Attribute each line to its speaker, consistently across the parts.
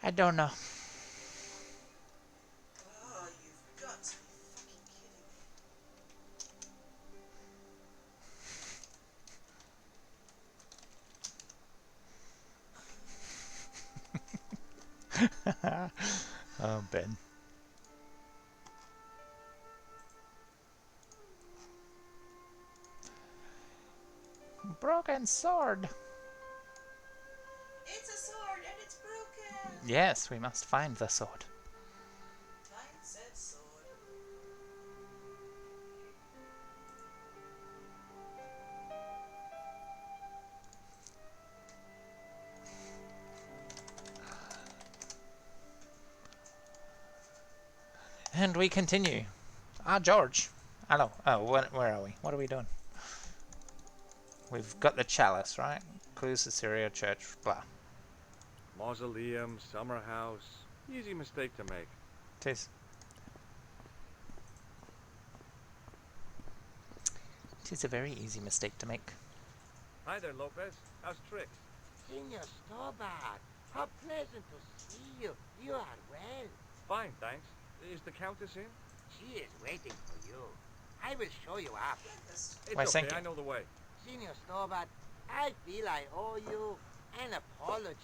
Speaker 1: I don't know.
Speaker 2: Oh, you've got to be fucking kidding me.
Speaker 1: Oh, Ben. Broken sword.
Speaker 2: It's a sword and it's broken.
Speaker 1: Yes, we must find the sword.
Speaker 2: Find said sword.
Speaker 1: And we continue. Ah, George. Hello. Oh, where are we? What are we doing? We've got the chalice, right? Clues to Syria Church, blah.
Speaker 3: Mausoleum, summer house. Easy mistake to make.
Speaker 1: Tis. Tis a very easy mistake to make.
Speaker 3: Hi there, Lopez. How's tricks?
Speaker 4: Senor Stobart, how pleasant to see you. You are well.
Speaker 3: Fine, thanks. Is the Countess in?
Speaker 4: She is waiting for you. I will show you up.
Speaker 2: Breakfast.
Speaker 3: It's
Speaker 1: Why,
Speaker 3: okay,
Speaker 1: thank you.
Speaker 3: I know the way.
Speaker 4: Senor Stobart, I feel I owe you an apology.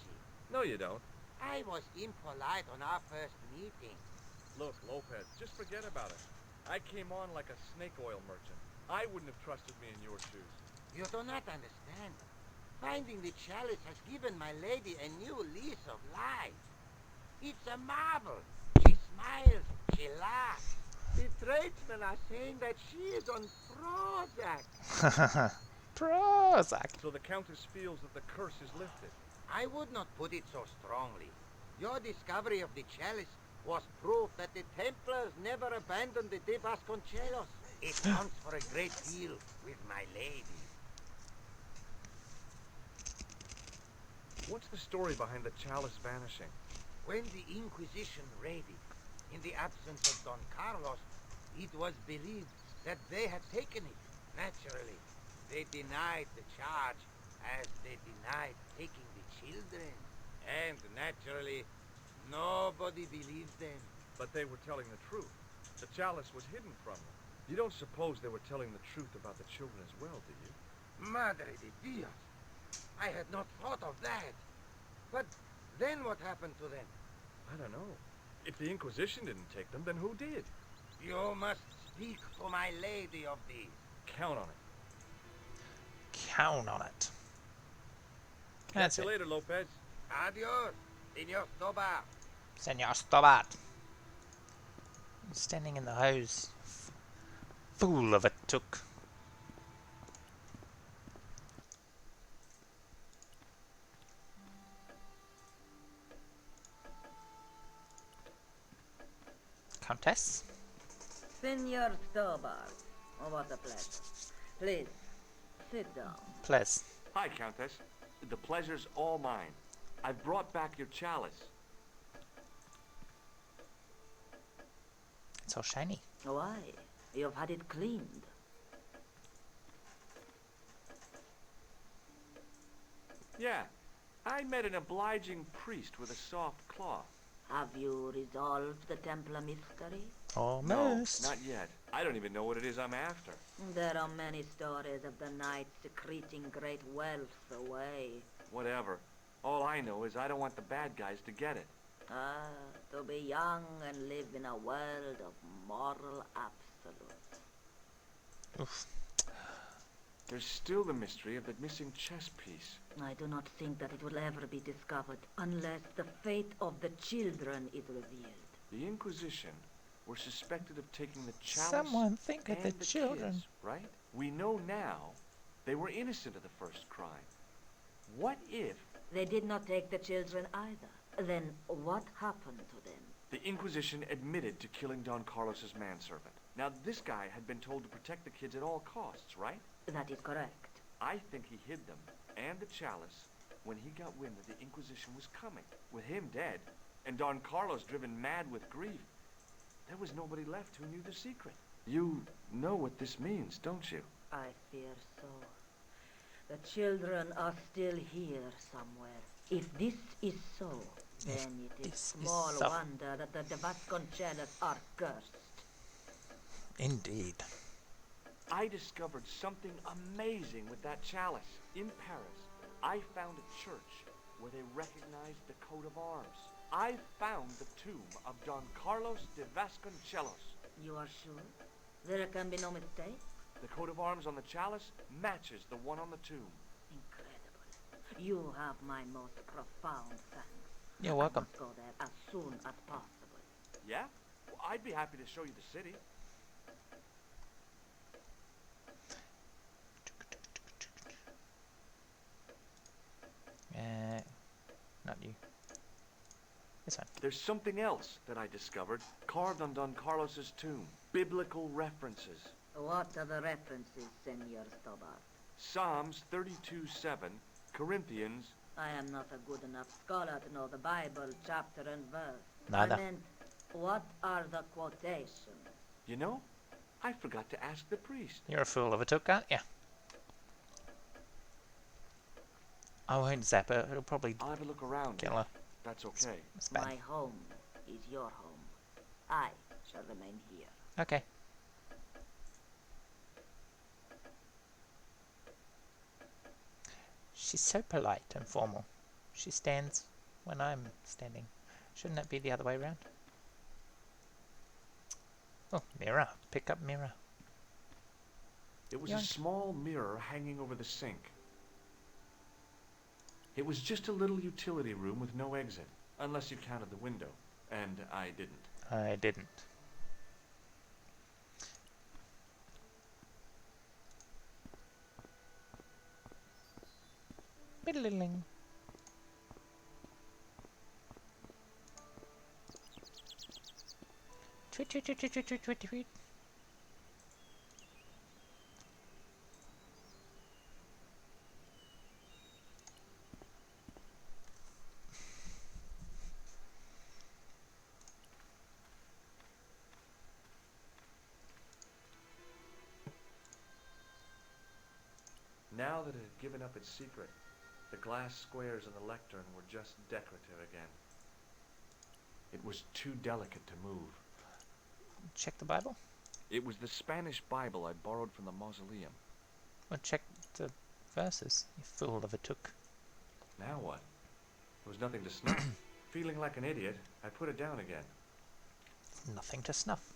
Speaker 3: No, you don't.
Speaker 4: I was impolite on our first meeting.
Speaker 3: Look, Lopez, just forget about it. I came on like a snake oil merchant. I wouldn't have trusted me in your shoes.
Speaker 4: You do not understand. Finding the chalice has given my lady a new lease of life. It's a marvel. She smiles, she laughs. The tradesmen are saying that she is on Prozac.
Speaker 1: Prozac.
Speaker 3: So the Countess feels that the curse is lifted.
Speaker 4: I would not put it so strongly. Your discovery of the chalice was proof that the Templars never abandoned the De Vasconcelos. It counts for a great deal with my lady.
Speaker 3: What's the story behind the chalice vanishing?
Speaker 4: When the Inquisition raided, in the absence of Don Carlos, it was believed that they had taken it. Naturally, they denied the charge as they denied taking the children. And naturally, nobody believed them.
Speaker 3: But they were telling the truth. The chalice was hidden from them. You don't suppose they were telling the truth about the children as well, do you?
Speaker 4: Madre de Dios! I had not thought of that. But then what happened to them?
Speaker 3: I don't know. If the Inquisition didn't take them, then who did?
Speaker 4: You must speak to my lady of these.
Speaker 3: Count on it.
Speaker 1: Count on it. That's
Speaker 3: Catch you
Speaker 1: it.
Speaker 3: later, Lopez.
Speaker 4: Adios, Senor Stobart.
Speaker 1: Senor Stobart. Standing in the hose. Fool of a took. Countess?
Speaker 5: Senor Stobart, what a pleasure. Please, sit down.
Speaker 1: Please.
Speaker 6: Hi, Countess. The pleasure's all mine. I've brought back your chalice.
Speaker 1: It's all shiny.
Speaker 5: Why? You've had it cleaned.
Speaker 6: Yeah, I met an obliging priest with a soft cloth.
Speaker 5: Have you resolved the Templar mystery?
Speaker 1: Almost.
Speaker 6: No, not yet. I don't even know what it is I'm after.
Speaker 5: There are many stories of the knights secreting great wealth away.
Speaker 6: Whatever. All I know is I don't want the bad guys to get it.
Speaker 5: Ah, to be young and live in a world of moral absolutes.
Speaker 1: Oof.
Speaker 6: There's still the mystery of the missing chess piece.
Speaker 5: I do not think that it will ever be discovered unless the fate of the children is revealed.
Speaker 6: The Inquisition were suspected of taking the chalice
Speaker 1: Someone think of
Speaker 6: and
Speaker 1: the children.
Speaker 6: kids, right? We know now they were innocent of the first crime. What if
Speaker 5: They did not take the children either. Then what happened to them?
Speaker 6: the Inquisition admitted to killing Don Carlos's manservant? Now, this guy had been told to protect the kids at all costs, right?
Speaker 5: That is correct.
Speaker 6: I think he hid them and the chalice when he got wind that the Inquisition was coming. With him dead, and Don Carlos driven mad with grief, there was nobody left who knew the secret. You know what this means, don't you?
Speaker 5: I fear so. The children are still here somewhere. If this is so, Then it is
Speaker 1: this is
Speaker 5: small
Speaker 1: so...
Speaker 5: wonder that the Vasconcelos are cursed.
Speaker 1: Indeed.
Speaker 6: I discovered something amazing with that chalice. In Paris, I found a church where they recognized the coat of arms. I found the tomb of Don Carlos de Vasconcelos.
Speaker 5: You are sure? There can be no mistake?
Speaker 6: The coat of arms on the chalice matches the one on the tomb.
Speaker 5: Incredible. You have my most profound thanks.
Speaker 1: You're welcome.
Speaker 5: I must go there as soon as possible.
Speaker 6: Yeah? Well, I'd be happy to show you the city.
Speaker 1: Not you. This one.
Speaker 6: There's something else that I discovered, carved on Don Carlos's tomb. Biblical references.
Speaker 5: What are the references, Senor Stobart?
Speaker 6: Psalms 32:7, Corinthians.
Speaker 5: I am not a good enough scholar to know the Bible, chapter and verse.
Speaker 1: Neither.
Speaker 5: I meant, what are the quotations?
Speaker 6: You know, I forgot to ask the priest.
Speaker 1: You're a fool of a took, aren't you? I won't zap her. It'll probably
Speaker 6: I'll have a look around.
Speaker 1: kill her.
Speaker 6: That's okay.
Speaker 1: Spam.
Speaker 5: My home is your home. I shall remain here.
Speaker 1: Okay. She's so polite and formal. She stands when I'm standing. Shouldn't that be the other way around? Oh, mirror. Pick up mirror.
Speaker 6: It was
Speaker 1: Yoink.
Speaker 6: a small mirror hanging over the sink. It was just a little utility room with no exit, unless you counted the window, and I didn't.
Speaker 1: I didn't. Biddling. Tweet, tweet, tweet, tweet, tweet, tweet, tweet, tweet.
Speaker 6: Now that it had given up its secret, the glass squares on the lectern were just decorative again. It was too delicate to move.
Speaker 1: Check the Bible?
Speaker 6: It was the Spanish Bible I'd borrowed from the mausoleum.
Speaker 1: Or check the verses, you fool of a took.
Speaker 6: Now what? There was nothing to snuff. Feeling like an idiot, I put it down again.
Speaker 1: Nothing to snuff.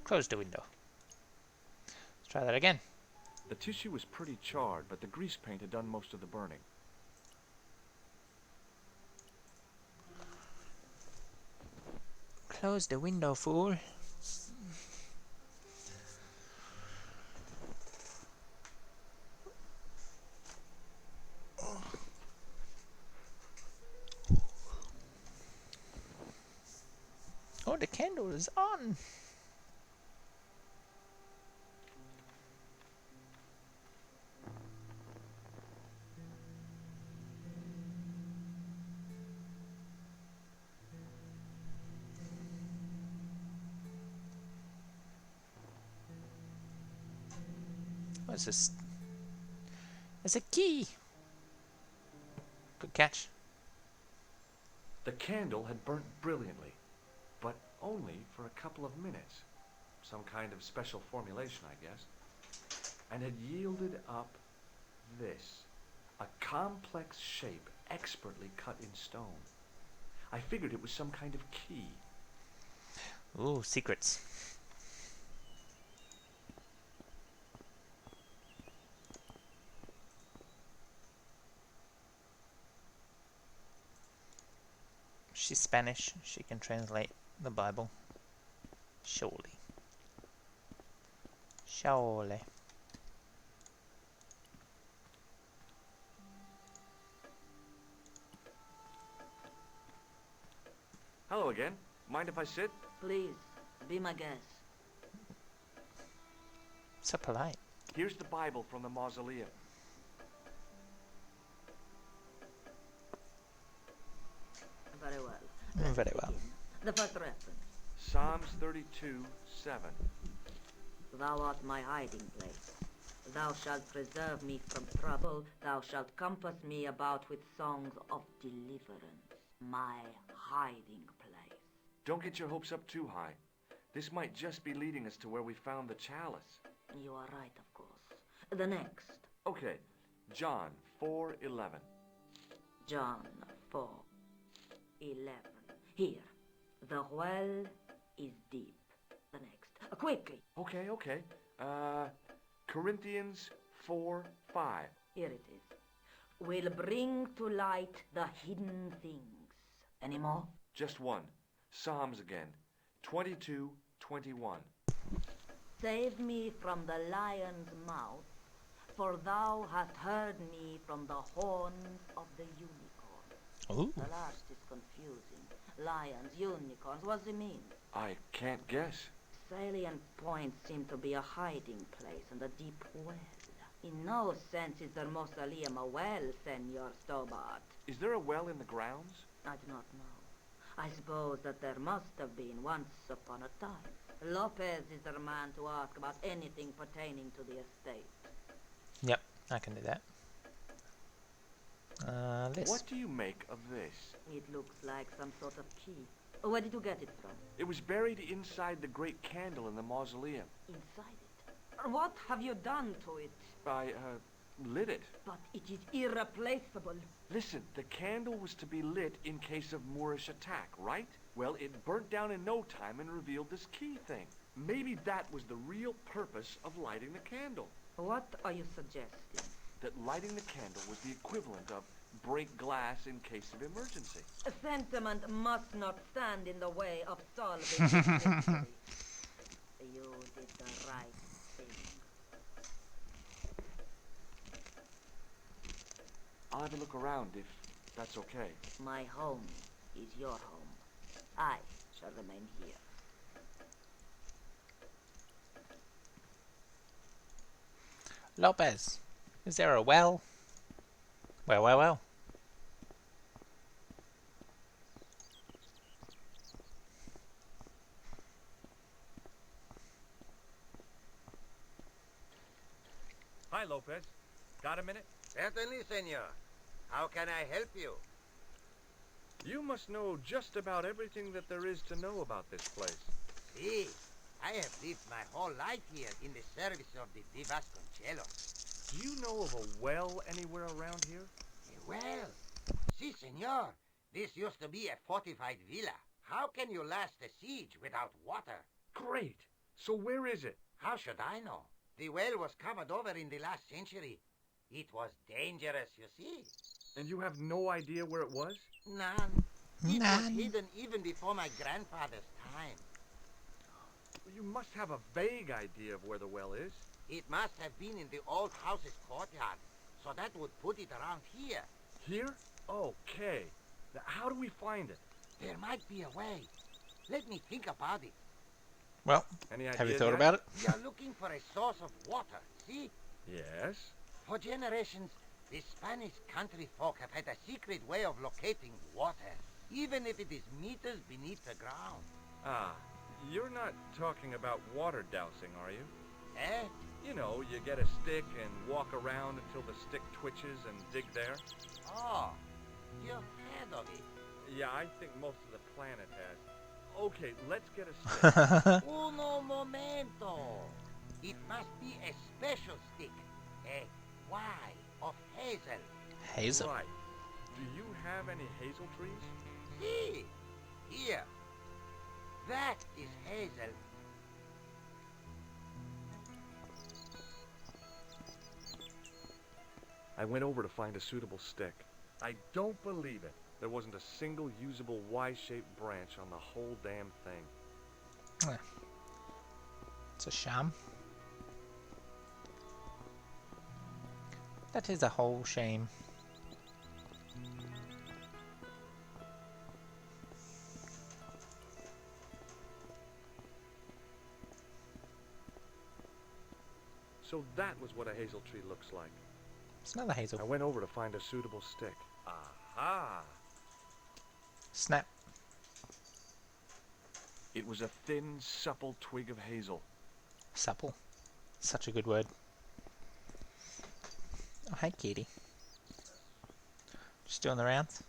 Speaker 1: Close the window. Let's try that again.
Speaker 6: The tissue was pretty charred, but the grease paint had done most of the burning.
Speaker 1: Close the window, fool. Oh, the candle is on. What's this? There's a key. Good catch.
Speaker 6: The candle had burnt brilliantly, but only for a couple of minutes. Some kind of special formulation, I guess. And had yielded up this. A complex shape expertly cut in stone. I figured it was some kind of key.
Speaker 1: Ooh, secrets. She's Spanish. She can translate the Bible. Surely. Surely.
Speaker 6: Hello again. Mind if I sit?
Speaker 5: Please, be my guest.
Speaker 1: So polite.
Speaker 6: Here's the Bible from the mausoleum.
Speaker 5: Very well.
Speaker 1: Very well.
Speaker 5: Begin. The first reference.
Speaker 6: Psalms 32:7.
Speaker 5: Thou art my hiding place. Thou shalt preserve me from trouble. Thou shalt compass me about with songs of deliverance. My hiding place.
Speaker 6: Don't get your hopes up too high. This might just be leading us to where we found the chalice.
Speaker 5: You are right, of course. The next.
Speaker 6: Okay, John 4:11.
Speaker 5: John 4:11. Here. The well is deep. The next. Quickly.
Speaker 6: Okay. Corinthians 4:5.
Speaker 5: Here it is. Will bring to light the hidden things. Any more?
Speaker 6: Just one. Psalms again. 22:21.
Speaker 5: Save me from the lion's mouth, for thou hast heard me from the horns of the unicorn.
Speaker 1: Ooh.
Speaker 5: The last is confusing. Lions, unicorns, what does it mean?
Speaker 6: I can't guess.
Speaker 5: Salient points seem to be a hiding place and a deep well. In no sense is the mausoleum a well, Senor Stobart.
Speaker 6: Is there a well in the grounds?
Speaker 5: I do not know. I suppose that there must have been once upon a time. Lopez is the man to ask about anything pertaining to the estate.
Speaker 1: Yep, I can do that. This.
Speaker 6: What do you make of this?
Speaker 5: It looks like some sort of key. Where did you get it from?
Speaker 6: It was buried inside the great candle in the mausoleum.
Speaker 5: Inside it. What have you done to it?
Speaker 6: I, lit it.
Speaker 5: But it is irreplaceable.
Speaker 6: Listen, the candle was to be lit in case of Moorish attack, right? Well, it burnt down in no time and revealed this key thing. Maybe that was the real purpose of lighting the candle.
Speaker 5: What are you suggesting?
Speaker 6: That lighting the candle was the equivalent of break glass in case of emergency.
Speaker 5: Sentiment must not stand in the way of solving this mystery. You did the right thing.
Speaker 6: I'll have a look around if that's okay.
Speaker 5: My home is your home. I shall remain here.
Speaker 1: Lopez, is there a well? Well.
Speaker 3: Hi, Lopez. Got a minute?
Speaker 4: Certainly, senor. How can I help you?
Speaker 3: You must know just about everything that there is to know about this place.
Speaker 4: See, I have lived my whole life here in the service of the Di Vasconcellos.
Speaker 3: Do you know of a well anywhere around here?
Speaker 4: Well, si, senor. This used to be a fortified villa. How can you last a siege without water?
Speaker 3: Great. So where is it?
Speaker 4: How should I know? The well was covered over in the last century. It was dangerous, you see.
Speaker 3: And you have no idea where it was?
Speaker 4: None. It was
Speaker 1: None.
Speaker 4: hidden even before my grandfather's time.
Speaker 3: You must have a vague idea of where the well is.
Speaker 4: It must have been in the old house's courtyard, so that would put it around here.
Speaker 3: Here? Okay. Now, how do we find it?
Speaker 4: There might be a way. Let me think about it.
Speaker 1: Well,
Speaker 3: Any
Speaker 1: have you
Speaker 3: ideas
Speaker 1: thought
Speaker 3: yet?
Speaker 1: about it?
Speaker 4: We are looking for a source of water, see?
Speaker 3: Yes.
Speaker 4: For generations, the Spanish country folk have had a secret way of locating water, even if it is meters beneath the ground.
Speaker 3: Ah, you're not talking about water dousing, are you?
Speaker 4: Eh?
Speaker 3: You know, you get a stick and walk around until the stick twitches and dig there.
Speaker 4: Oh, you've heard of it.
Speaker 3: Yeah, I think most of the planet has. Okay, let's get a stick.
Speaker 4: Uno momento. It must be a special stick. A Y of hazel.
Speaker 1: Hazel.
Speaker 3: Right. Do you have any hazel trees?
Speaker 4: See? Here. That is hazel.
Speaker 3: I went over to find a suitable stick. I don't believe it. There wasn't a single usable Y-shaped branch on the whole damn thing.
Speaker 1: It's a sham. That is a whole shame.
Speaker 3: So that was what a hazel tree looks like.
Speaker 1: It's another hazel.
Speaker 3: I went over to find a suitable stick. Aha!
Speaker 1: Snap.
Speaker 6: It was a thin, supple twig of hazel.
Speaker 1: Supple. Such a good word. Oh, hey, kitty. Just doing the rounds.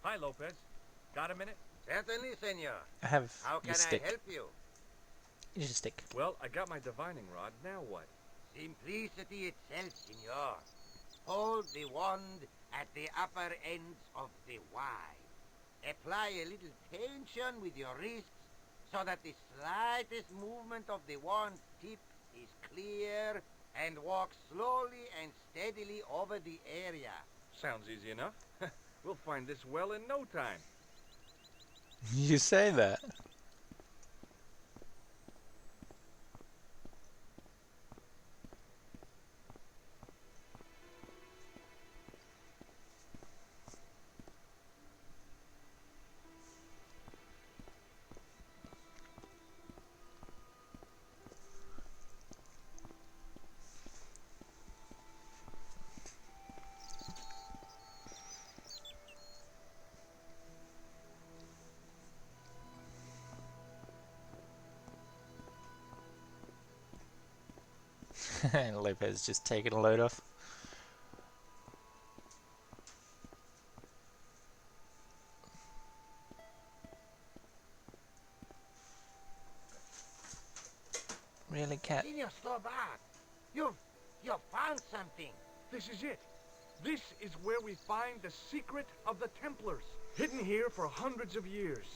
Speaker 3: Hi, Lopez. Got a minute?
Speaker 4: Certainly, senor.
Speaker 1: I have
Speaker 4: How
Speaker 1: the
Speaker 4: can I
Speaker 1: stick.
Speaker 4: help you?
Speaker 1: Here's your stick.
Speaker 3: Well, I got my divining rod. Now what?
Speaker 4: Simplicity itself, senor. Hold the wand at the upper ends of the Y. Apply a little tension with your wrists so that the slightest movement of the wand tip is clear, and walk slowly and steadily over the area.
Speaker 3: Sounds easy enough. We'll find this well in no time.
Speaker 1: You say that. Lopez just taking a load off. Really, cat?
Speaker 4: Senor Stobart, you've found something.
Speaker 3: This is it. This is where we find the secret of the Templars. Hidden here for hundreds of years.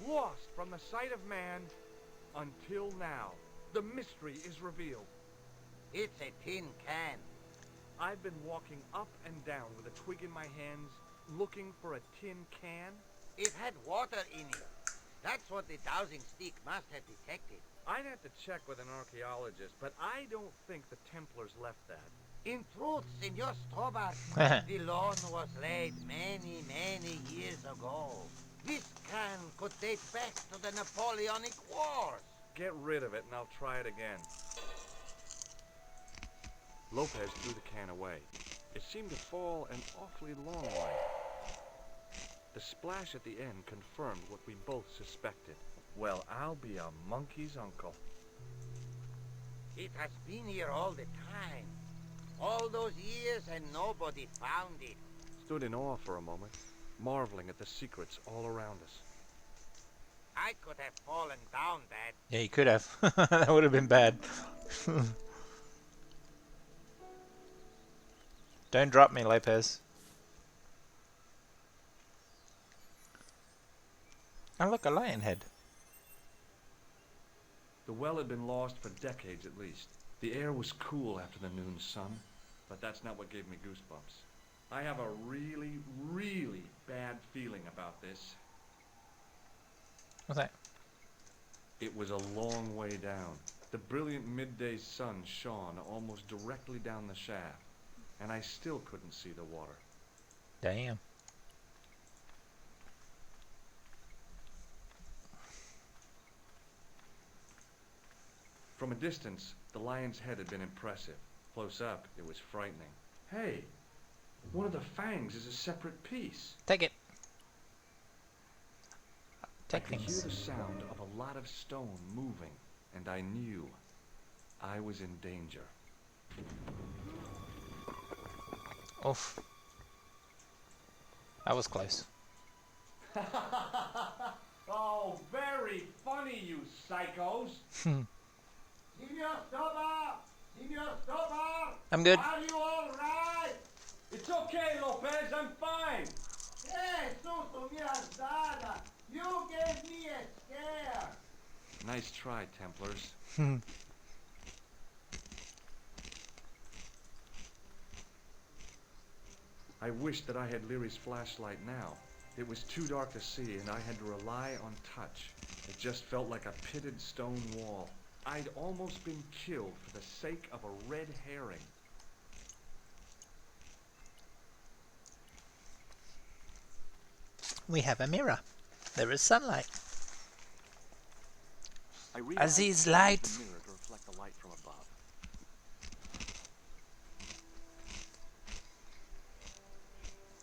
Speaker 3: Lost from the sight of man until now. The mystery is revealed.
Speaker 4: It's a tin can.
Speaker 3: I've been walking up and down with a twig in my hands, looking for a tin can.
Speaker 4: It had water in it. That's what the dowsing stick must have detected.
Speaker 3: I'd have to check with an archaeologist, but I don't think the Templars left that.
Speaker 4: In truth, Senor Stobart, the loan was laid many, many years ago. This can could date back to the Napoleonic Wars.
Speaker 3: Get rid of it and I'll try it again. Lopez threw the can away. It seemed to fall an awfully long way. The splash at the end confirmed what we both suspected. Well, I'll be a monkey's uncle.
Speaker 4: It has been here all the time. All those years and nobody found it.
Speaker 3: Stood in awe for a moment, marveling at the secrets all around us.
Speaker 4: I could have fallen down that.
Speaker 1: Yeah, you could have. That would have been bad. Don't drop me, Lopez. Oh, look, a lion head.
Speaker 3: The well had been lost for decades at least. The air was cool after the noon sun, but that's not what gave me goosebumps. I have a really, really bad feeling about this.
Speaker 1: What's that?
Speaker 3: It was a long way down. The brilliant midday sun shone almost directly down the shaft, and I still couldn't see the water.
Speaker 1: Damn.
Speaker 3: From a distance, the lion's head had been impressive. Close up, it was frightening. Hey, one of the fangs is a separate piece.
Speaker 1: Take it.
Speaker 3: I
Speaker 1: Take
Speaker 3: could hear
Speaker 1: things.
Speaker 3: the sound of a lot of stone moving, and I knew I was in danger.
Speaker 1: Oof. That was close.
Speaker 6: Oh, very funny, you psychos.
Speaker 4: Senor Stobart! Senor Stobart!
Speaker 1: I'm good.
Speaker 4: Are you all right?
Speaker 6: It's okay, Lopez. I'm fine.
Speaker 4: Hey, susto mi has dado. You gave me a scare.
Speaker 3: Nice try, Templars. I wished that I had Leary's flashlight now. It was too dark to see, and I had to rely on touch. It just felt like a pitted stone wall. I'd almost been killed for the sake of a red herring.
Speaker 1: We have a mirror. There is sunlight.
Speaker 6: I realized
Speaker 1: Aziz,
Speaker 6: I
Speaker 1: light.
Speaker 6: used the mirror to reflect the light from above.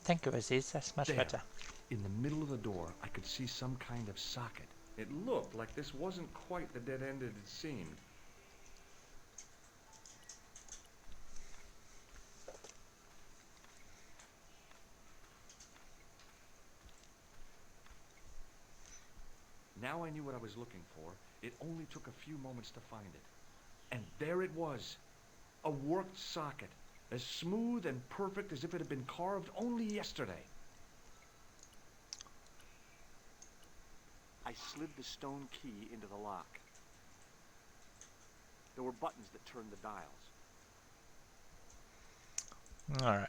Speaker 1: Thank you, Aziz. That's much
Speaker 6: There,
Speaker 1: better.
Speaker 6: in the middle of the door, I could see some kind of socket. It looked like this wasn't quite the dead end it had seemed. Now I knew what I was looking for. It only took a few moments to find it. And there it was. A worked socket. As smooth and perfect as if it had been carved only yesterday. I slid the stone key into the lock. There were buttons that turned the dials.
Speaker 1: Alright.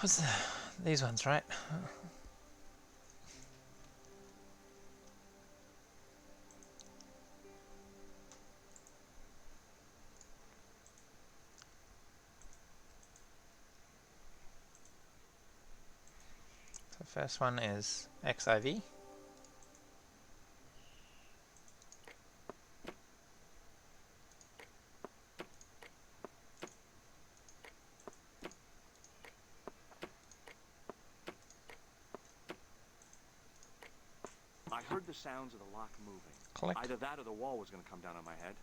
Speaker 1: What's these ones, right? The first one is XIV.
Speaker 6: I heard the sounds of the lock moving.
Speaker 1: Click.
Speaker 6: Either that or the wall was going to come down on my head.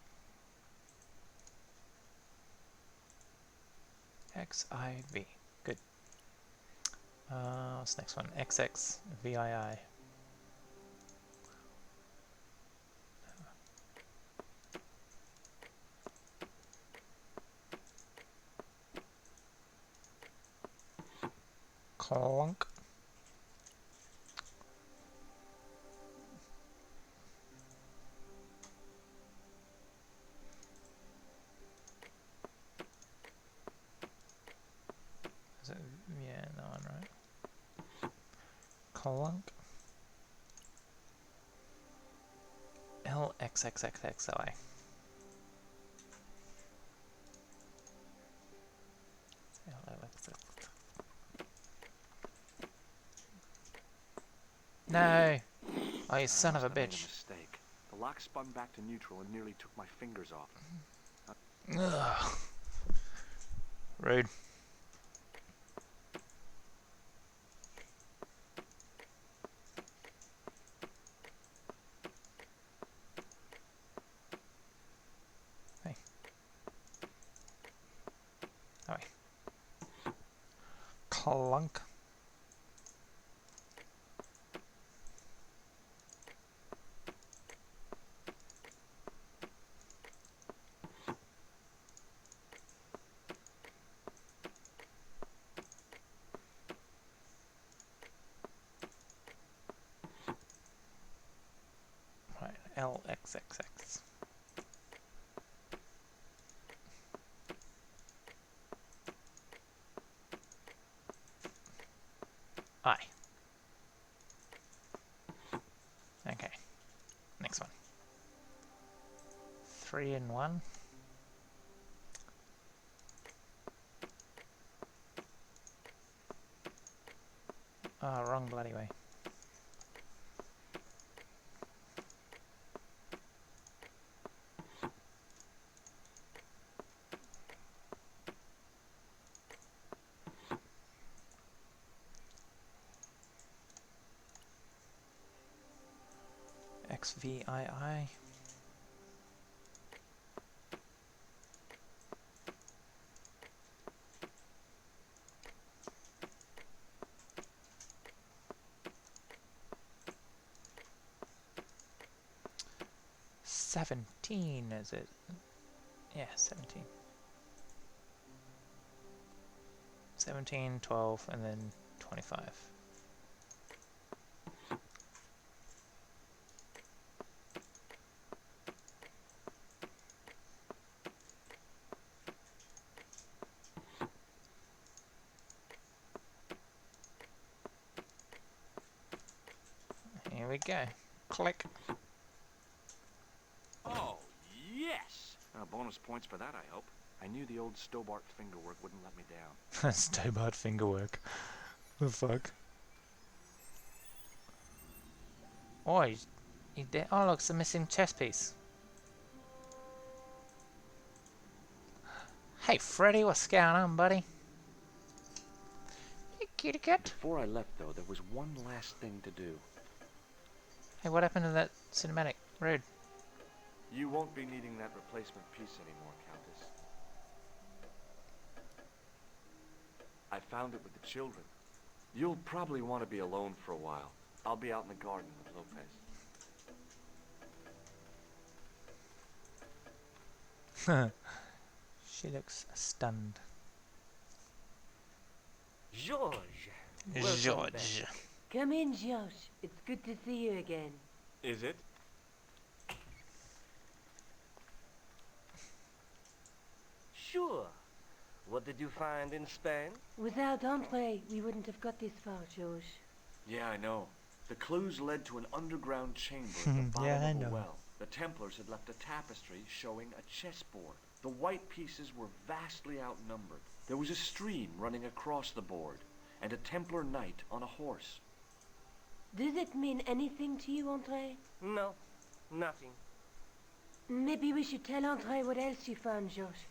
Speaker 1: XIV. Good. What's the next one? XXVII. Clunk. Is it? Yeah, that one, right? Clunk. LXXXXI. No! Oh, you son of a
Speaker 6: I made a
Speaker 1: bitch.
Speaker 6: mistake. The lock spun back to neutral and nearly took my fingers off.
Speaker 1: Ugh. Rude. Hey. Oh, wait. Clunk. Right, LXXX. I. Okay. Next one. 3 and 1. Oh, wrong bloody way. XVII. $17, is it? Yeah, 17. 17, 12, and then 25. Here we go. Click.
Speaker 6: Oh, yes! Bonus points for that, I hope. I knew the old Stobart fingerwork wouldn't let me down.
Speaker 1: Stobart fingerwork. The fuck? Oh, he did. Oh, look, it's a missing chess piece. Hey, Freddy, what's going on, buddy? Hey, kitty cat.
Speaker 6: Before I left, though, there was one last thing to do.
Speaker 1: Hey, what happened to that cinematic? Rude.
Speaker 6: You won't be needing that replacement piece anymore, Countess. I found it with the children. You'll probably want to be alone for a while. I'll be out in the garden with Lopez.
Speaker 1: She looks stunned.
Speaker 7: George. Welcome
Speaker 1: George.
Speaker 7: back. Come in, George. It's good to see you again.
Speaker 6: Is it?
Speaker 7: Sure. What did you find in Spain? Without Andre, we wouldn't have got this far, George.
Speaker 6: Yeah, I know. The clues led to an underground chamber at the bottom
Speaker 1: Yeah, I
Speaker 6: of a
Speaker 1: know.
Speaker 6: well. The Templars had left a tapestry showing a chessboard. The white pieces were vastly outnumbered. There was a stream running across the board, and a Templar knight on a horse.
Speaker 7: Does it mean anything to you, Andre? No, nothing. Maybe we should tell Andre what else you found, George.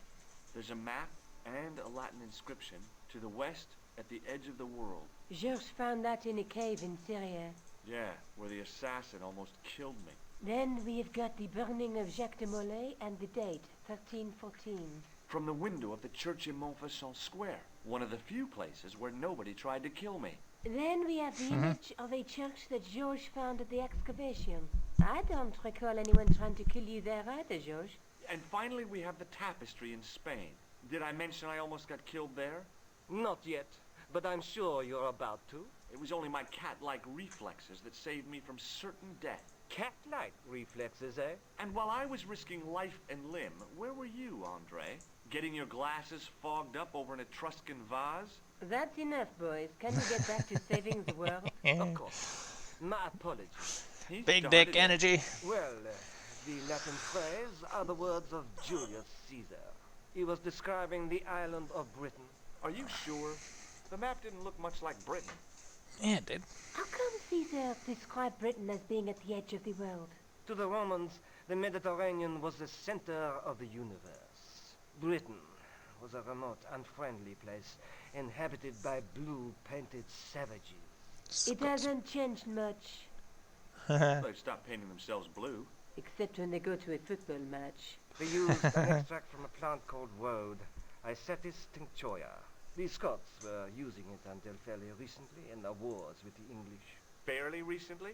Speaker 6: There's a map and a Latin inscription to the west at the edge of the world.
Speaker 7: George found that in a cave in Syria.
Speaker 6: Yeah, where the assassin almost killed me.
Speaker 7: Then we have got the burning of Jacques de Molay and the date, 1314.
Speaker 6: From the window of the church in Montfaucon Square, one of the few places where nobody tried to kill me.
Speaker 7: Then we have the image of a church that George found at the excavation. I don't recall anyone trying to kill you there either, George.
Speaker 6: And finally we have the tapestry in Spain. Did I mention I almost got killed there?
Speaker 7: Not yet, but I'm sure you're about to.
Speaker 6: It was only my cat-like reflexes that saved me from certain death.
Speaker 7: Cat-like reflexes, eh?
Speaker 6: And while I was risking life and limb, where were you, Andre? Getting your glasses fogged up over an Etruscan vase?
Speaker 7: That's enough, boys. Can you get back to saving the world? Of course. My apologies.
Speaker 6: He
Speaker 1: Big
Speaker 6: started
Speaker 1: dick
Speaker 6: it.
Speaker 1: energy.
Speaker 7: Well, the Latin phrase are the words of Julius Caesar. He was describing the island of Britain.
Speaker 6: Are you sure? The map didn't look much like Britain.
Speaker 1: Yeah, it did.
Speaker 7: How come Caesar described Britain as being at the edge of the world? To the Romans, the Mediterranean was the center of the universe. Britain was a remote, unfriendly place, inhabited by blue-painted savages. It hasn't changed much,
Speaker 6: They've stopped painting themselves blue.
Speaker 7: except when they go to a football match. They used an extract from a plant called woad, Isetis tinctoria. The Scots were using it until fairly recently in the wars with the English.
Speaker 6: Fairly recently?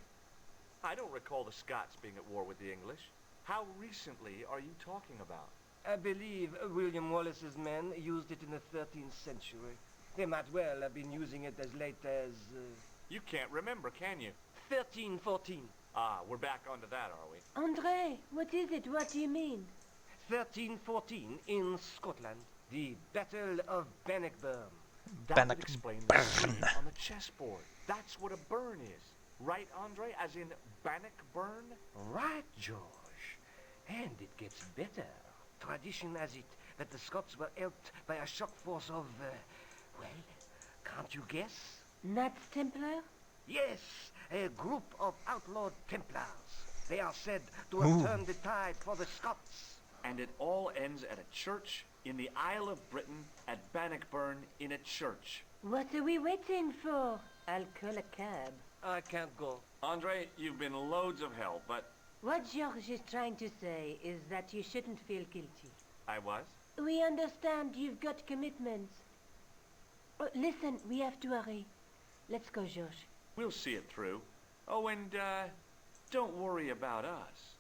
Speaker 6: I don't recall the Scots being at war with the English. How recently are you talking about?
Speaker 7: I believe William Wallace's men used it in the 13th century. They might well have been using it as late as
Speaker 6: You can't remember, can you?
Speaker 7: 1314.
Speaker 6: Ah, we're back onto that, are we?
Speaker 7: Andre, what is it? What do you mean? 1314 in Scotland. The Battle of Bannockburn.
Speaker 6: That would explain the stream on the chessboard. That's what a burn is. Right, Andre? As in Bannockburn?
Speaker 7: Right, George. And it gets better. Tradition has it that the Scots were helped by a shock force of, well, can't you guess? Knights Templar? Yes, a group of outlawed Templars. They are said to have turned the tide for the Scots.
Speaker 6: And it all ends at a church in the Isle of Britain at Bannockburn in a church.
Speaker 7: What are we waiting for? I'll call a cab. I can't go.
Speaker 6: Andre, you've been loads of help, but
Speaker 7: What George is trying to say is that you shouldn't feel guilty.
Speaker 6: I was.
Speaker 7: We understand you've got commitments. Oh, listen, we have to hurry. Let's go, George.
Speaker 6: We'll see it through. Oh, and, don't worry about us.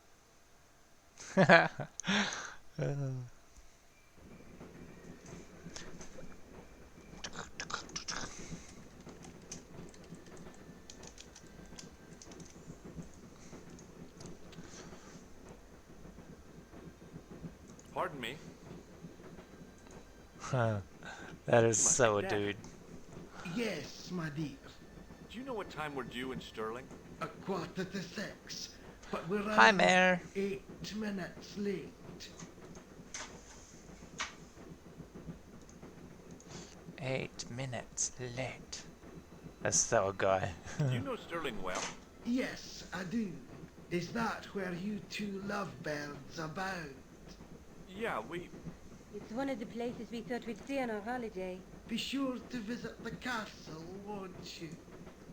Speaker 6: Pardon me.
Speaker 1: That is so a
Speaker 6: Dad.
Speaker 1: dude.
Speaker 8: Yes, my dear.
Speaker 6: Do you know what time we're due in Sterling?
Speaker 8: 6:15. But we're
Speaker 1: Hi,
Speaker 8: running
Speaker 1: Mayor.
Speaker 8: 8 minutes late.
Speaker 1: 8 minutes late. That's so guy.
Speaker 6: You know Sterling well.
Speaker 8: Yes, I do. Is that where you two lovebirds about?
Speaker 6: Yeah, we...
Speaker 9: It's one of the places we thought we'd see on our holiday.
Speaker 8: Be sure to visit the castle, won't you?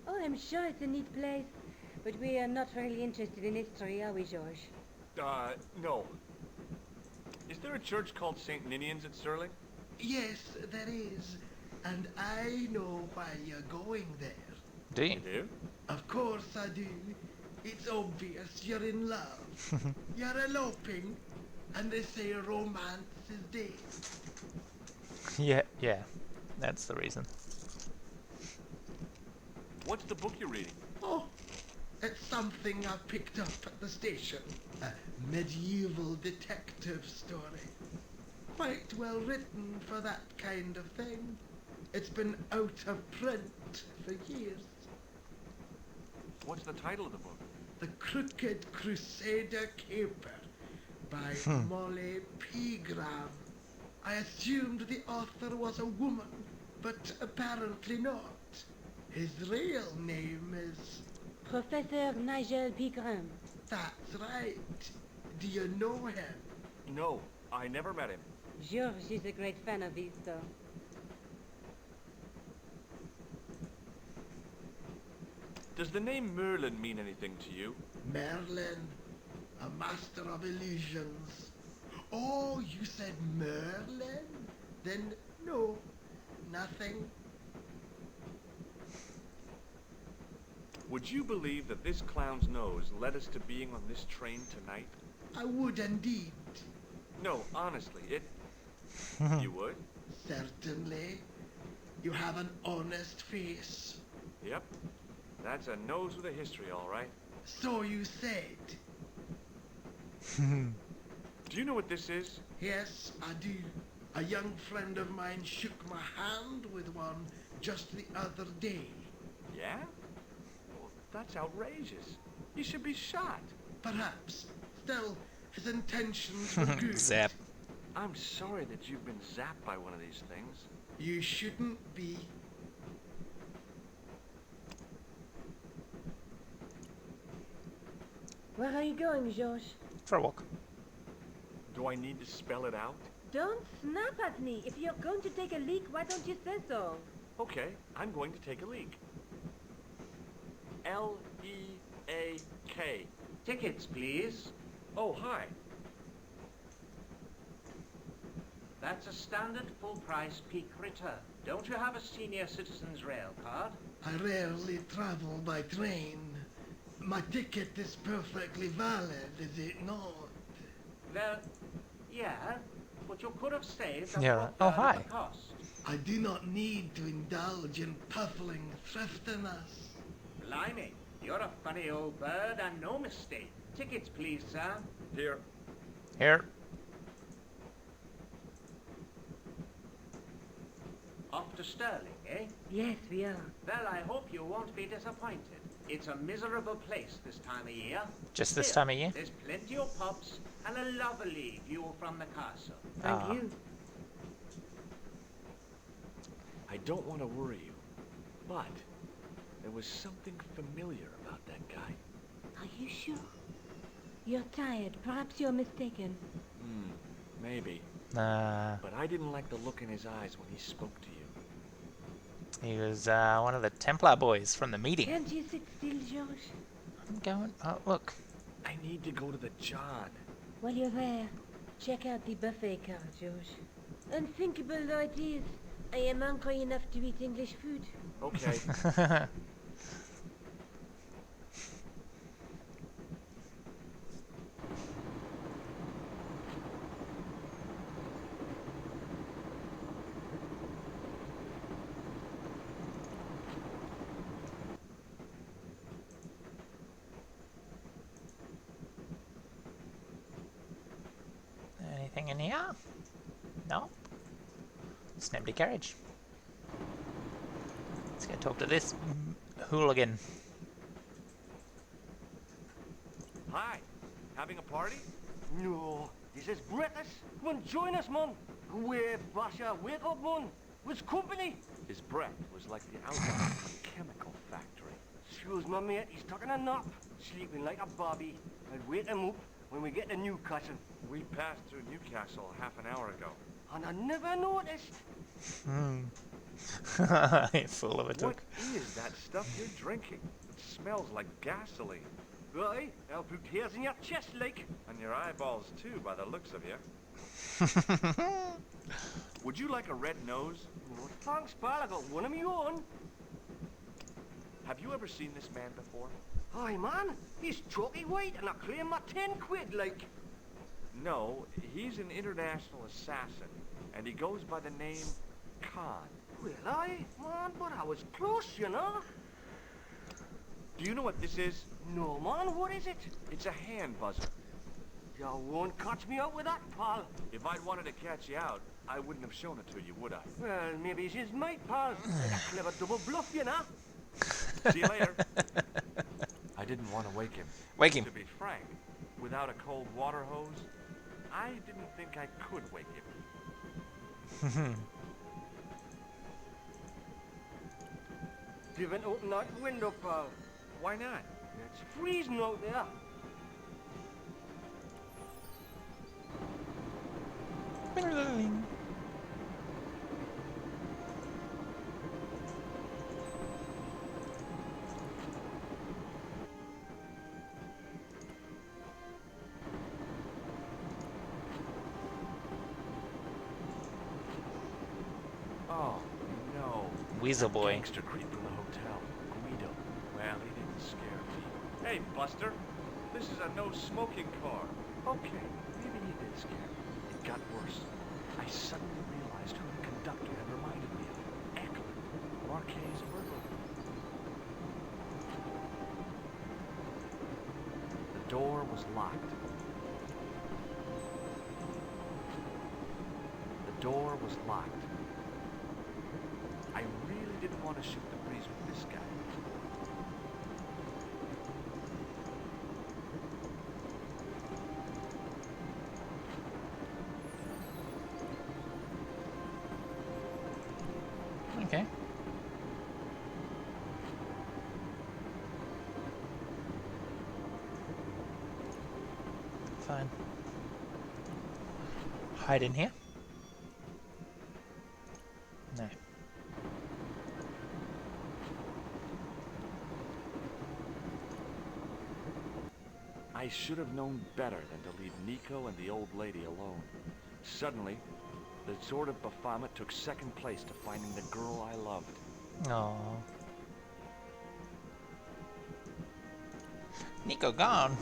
Speaker 9: Oh, I'm sure it's a neat place. But we are not really interested in history, are we, George?
Speaker 6: No. Is there a church called St. Ninian's at Sterling?
Speaker 8: Yes, there is. And I know why you're going there.
Speaker 1: Do you?
Speaker 6: You do?
Speaker 8: Of course I do. It's obvious you're in love. You're eloping, and they say romance is dead.
Speaker 1: Yeah. That's the reason.
Speaker 6: What's the book you're reading?
Speaker 8: Oh, it's something I picked up at the station. A medieval detective story. Quite well written for that kind of thing. It's been out of print for years.
Speaker 6: What's the title of the book?
Speaker 8: The Crooked Crusader Caper by Molly Pegram. I assumed the author was a woman, but apparently not. His real name is...
Speaker 9: Professor Nigel Pegram.
Speaker 8: That's right. Do you know him?
Speaker 6: No, I never met him.
Speaker 9: George is a great fan of his, though.
Speaker 6: Does the name Merlin mean anything to you?
Speaker 8: Merlin, a master of illusions. Oh, you said Merlin? Then no, nothing.
Speaker 6: Would you believe that this clown's nose led us to being on this train tonight?
Speaker 8: I would indeed.
Speaker 6: No, honestly, it... You would?
Speaker 8: Certainly. You have an honest face.
Speaker 6: Yep. That's a nose with a history, all right.
Speaker 8: So you said.
Speaker 6: Do you know what this is?
Speaker 8: Yes, I do. A young friend of mine shook my hand with one just the other day.
Speaker 6: Yeah? Well, that's outrageous. He should be shot.
Speaker 8: Perhaps. Still, his intentions were good.
Speaker 1: Zap.
Speaker 6: I'm sorry that you've been zapped by one of these things.
Speaker 8: You shouldn't be.
Speaker 9: Where are you going, George?
Speaker 1: For a walk.
Speaker 6: Do I need to spell it out?
Speaker 9: Don't snap at me. If you're going to take a leak, why don't you say so?
Speaker 6: Okay, I'm going to take a leak. L-E-A-K.
Speaker 4: Tickets, please.
Speaker 6: Oh, hi.
Speaker 4: That's a standard full-price peak return. Don't you have a senior citizen's rail card?
Speaker 8: I rarely travel by train. My ticket is perfectly valid, is it not?
Speaker 4: Well, yeah, but you could have saved a
Speaker 1: Yeah, right. Oh,
Speaker 4: third
Speaker 1: hi.
Speaker 4: of the cost.
Speaker 8: I do not need to indulge in puffling thriftiness.
Speaker 4: Blimey, you're a funny old bird and no mistake. Tickets, please, sir.
Speaker 6: Here.
Speaker 1: Here.
Speaker 4: Off to Sterling, eh?
Speaker 9: Yes, we are.
Speaker 4: Well, I hope you won't be disappointed. It's a miserable place this time of year.
Speaker 1: Just this
Speaker 4: Still,
Speaker 1: time of year?
Speaker 4: There's plenty of pubs and a lovely view from the castle.
Speaker 9: Thank
Speaker 1: Ah.
Speaker 9: you.
Speaker 6: I don't want to worry you, but there was something familiar about that guy.
Speaker 9: Are you sure? You're tired. Perhaps you're mistaken.
Speaker 6: Maybe.
Speaker 1: But
Speaker 6: But I didn't like the look in his eyes when he spoke to you.
Speaker 1: he was one of the Templar boys from the meeting.
Speaker 9: Can't you sit still, George?
Speaker 1: I'm going. Oh, look.
Speaker 6: I need to go to the John.
Speaker 9: While you're there, check out the buffet car, George. Unthinkable though it is, I am hungry enough to eat English food.
Speaker 6: Okay.
Speaker 1: Anything in here? No? It's an empty carriage. Let's go talk to this hooligan.
Speaker 6: Hi. Having a party?
Speaker 7: No, this is British. Come on, join us, man. Go away, Basher. Wake up, man. Was company.
Speaker 6: His breath was like the outline of a chemical factory.
Speaker 7: Excuse my mate, he's taking a nap. Sleeping like a bobby. I'll wake him up when we get to Newcastle.
Speaker 6: We passed through Newcastle half an hour ago.
Speaker 7: And I never noticed.
Speaker 1: Full of a
Speaker 6: What
Speaker 1: talk.
Speaker 6: is that stuff you're drinking? It smells like gasoline.
Speaker 7: Right, I'll put hairs in your chest like.
Speaker 6: And your eyeballs too, by the looks of you. Would you like a red nose?
Speaker 7: No thanks, pal, I got one of my own.
Speaker 6: Have you ever seen this man before?
Speaker 7: Aye, man, he's chalky white and I claim my 10 quid like.
Speaker 6: No, he's an international assassin, and he goes by the name Khan.
Speaker 7: Well, aye, man, but I was close, you know.
Speaker 6: Do you know what this is?
Speaker 7: No, man, what is it?
Speaker 6: It's a hand buzzer.
Speaker 7: You won't catch me out with that, pal.
Speaker 6: If I'd wanted to catch you out, I wouldn't have shown it to you, would I?
Speaker 7: Well, maybe it's his mate, pal. Like a clever double bluff, you know.
Speaker 6: See you later. I didn't want to wake him.
Speaker 1: Wake him.
Speaker 6: To be frank, without a cold water hose, I didn't think I could wake him.
Speaker 7: You haven't opened that window, pal.
Speaker 6: Why not?
Speaker 7: It's freezing out there.
Speaker 6: Oh, no.
Speaker 1: Weasel boy.
Speaker 6: Gangster creep from the hotel. Guido. Well, he didn't scare me. Hey, Buster. This is a no-smoking car. Okay, maybe he did scare me. It got worse. I suddenly realized who the conductor had reminded me of. Eklund. Marquet's burglar. The door was locked. The door was locked. I really didn't want to shoot the breeze with this guy.
Speaker 1: Okay. Fine. Hide in here? No.
Speaker 6: I should have known better than to leave Nico and the old lady alone. Suddenly, the sword of Baphomet took second place to finding the girl I loved.
Speaker 1: Aww. Nico gone.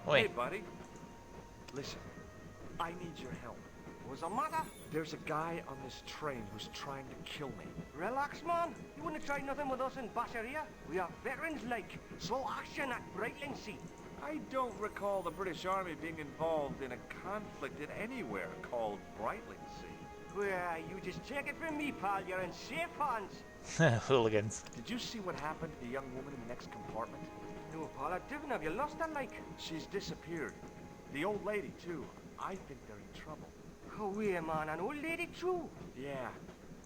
Speaker 6: Hey,
Speaker 1: Wait.
Speaker 6: buddy. Listen, I need your help.
Speaker 7: What's the matter?
Speaker 6: There's a guy on this train who's trying to kill me.
Speaker 7: Relax, man. You wouldn't have tried nothing with us in Basharia. We are veterans like. Slow action at Brightlingsea.
Speaker 6: I don't recall the British Army being involved in a conflict in anywhere called Brightlingsea.
Speaker 7: Well, you just take it from me, pal. You're in safe hands.
Speaker 1: Hooligans.
Speaker 6: Did you see what happened to the young woman in the next compartment?
Speaker 7: No, pal, I didn't. Have you lost her, like?
Speaker 6: She's disappeared. The old lady, too. I think they're in trouble.
Speaker 7: Oh, yeah, man. An old lady, too.
Speaker 6: Yeah.